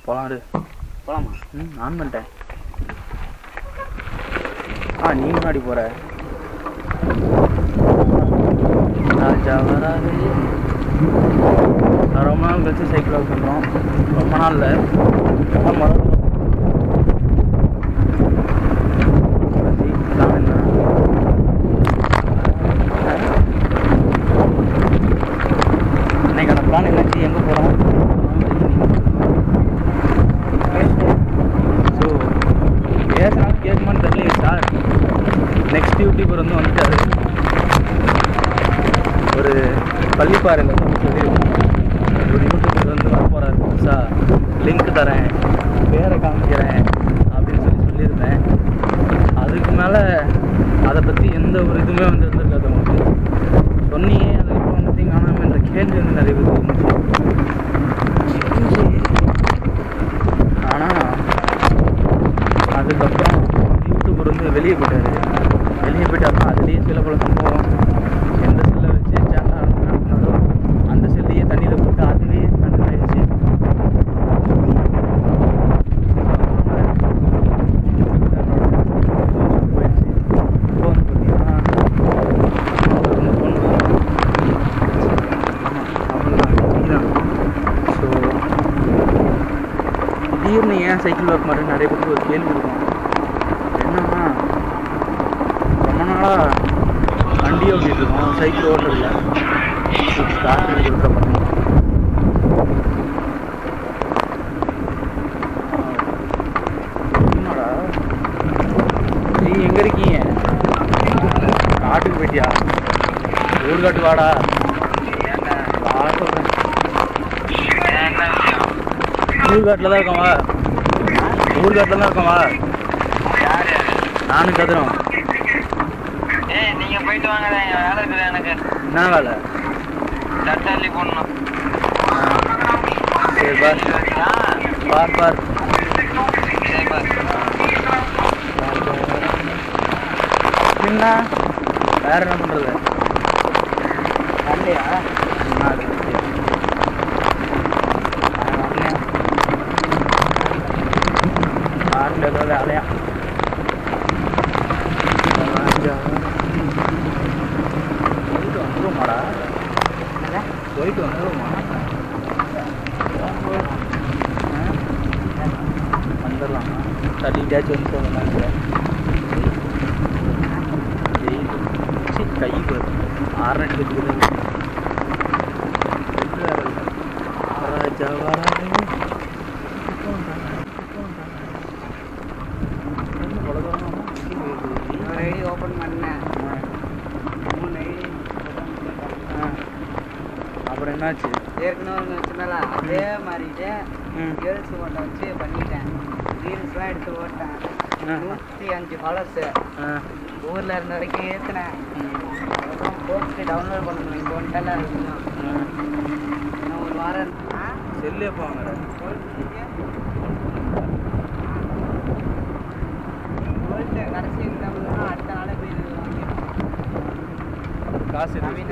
போலாம் இரு. போலாமா? ஆன் பண்ணிட்டேன். நீ முன்னாடி போற. ராஜா வராது. ரொம்ப நாள் கழிச்சு சைக்கிள் வாக் பண்ணுறோம். ரொம்ப நாளில் மறந்துடும். இன்னைக்கான பிளான் என்னாச்சு, எங்கே போகிறோம்? ஸோ பேசினாலும் கேட்குமான்னு தெரியல சார். நெக்ஸ்ட் யூடியூபர் வந்துட்டார். ஒரு பள்ளிப்பாறையில் சொல்லியிருக்கோம். ஒரு யூடியூபர் வர போகிறாரு புதுசாக. லிங்க் தரேன், பேரை காமிக்கிறேன் அப்படின்னு சொல்லியிருந்தேன். அதுக்கு மேலே அதை பற்றி எந்த ஒரு இதுவுமே இருந்திருக்காது. உங்களுக்கு சொன்னியே அதுக்கப்புறம் வந்து காணாமல் என்ற கேள்வி நிறைய பேர் இருந்துச்சு. ஆனால் அதுக்கப்புறம் யூடியூபர் வெளியே போயிட்டார். வெளியே போயிட்டாருன்னா அதுலேயே சில பல சம்பவம் எந்த செல்லை வச்சு சேனல் நடத்தினதோ அந்த செல்லையே தண்ணியில் போட்டு அதுலேயே நடந்துச்சு. போயிடுச்சு. இப்போ வந்து பார்த்தீங்கன்னா ஸோ திடீர்னு ஏன் சைக்கிள் வாக் மாதிரி நிறைய பேருக்கு ஒரு கேள்வி இருக்கும். என்னன்னா ரொம்ப நாளாக வண்டி ஓட்டிகிட்டு இருக்கோம், சைக்கிள் ஓட்டுறதில்ல. ஸ்டார்ட் இருக்கிற பார்த்தீங்கன்னா என்னடா நீ எங்கே இருக்கீங்க? காட்டுக்கு போயிட்டியா? ஊர்காட்டு வாடா. வா சொல்கிறேன். ஊர்காட்டில் தான் இருக்கோம். வா, ஊர்காட்டில் தான் இருக்கோம். வா, நானும் கத்துறோம். நீங்க போயிட்டு வாங்க, வேலை இருக்குது எனக்கு. என்ன வேலை? தட்டாளி போடணும். சரி பார் பார் பார். சரி பார். என்ன வேற என்ன பண்ணுறது? வரலையா? என்ன அது? காட்டில் ஏதோ வேலையா? போயிட்டு வந்துடுவோமாடா? போயிட்டு வந்துடுவோமா? வந்துடலாம். தள்ளிட்டாச்சும் வந்து போகலாம். கை ஆரடி கற்றுக்குது. ராஜா வராது. ஐடி ஓப்பன் பண்ணேன். 3 ஐடி அப்புறம் என்னாச்சு? ஏற்கனவே ஒன்று வச்சுனால அதே மாதிரிட்டு கேர்ள்ஸ் ஓட்ட வச்சு பண்ணிட்டேன். ரீல்ஸ்லாம் எடுத்து ஓட்டேன். 105 ஃபாலோவர்ஸு. ஊரில் இருந்த வரைக்கும் ஏற்றினேன். அதுக்கப்புறம் போஸ்ட்டு டவுன்லோட் பண்ணணும். இங்கே வந்துட்டால இருக்குமா இன்னும் ஒரு வாரம் செல்லே போவாங்க. கடைசி எக்ஸாம்பிள்னா அடுத்த நாளே போய் காசு நவீன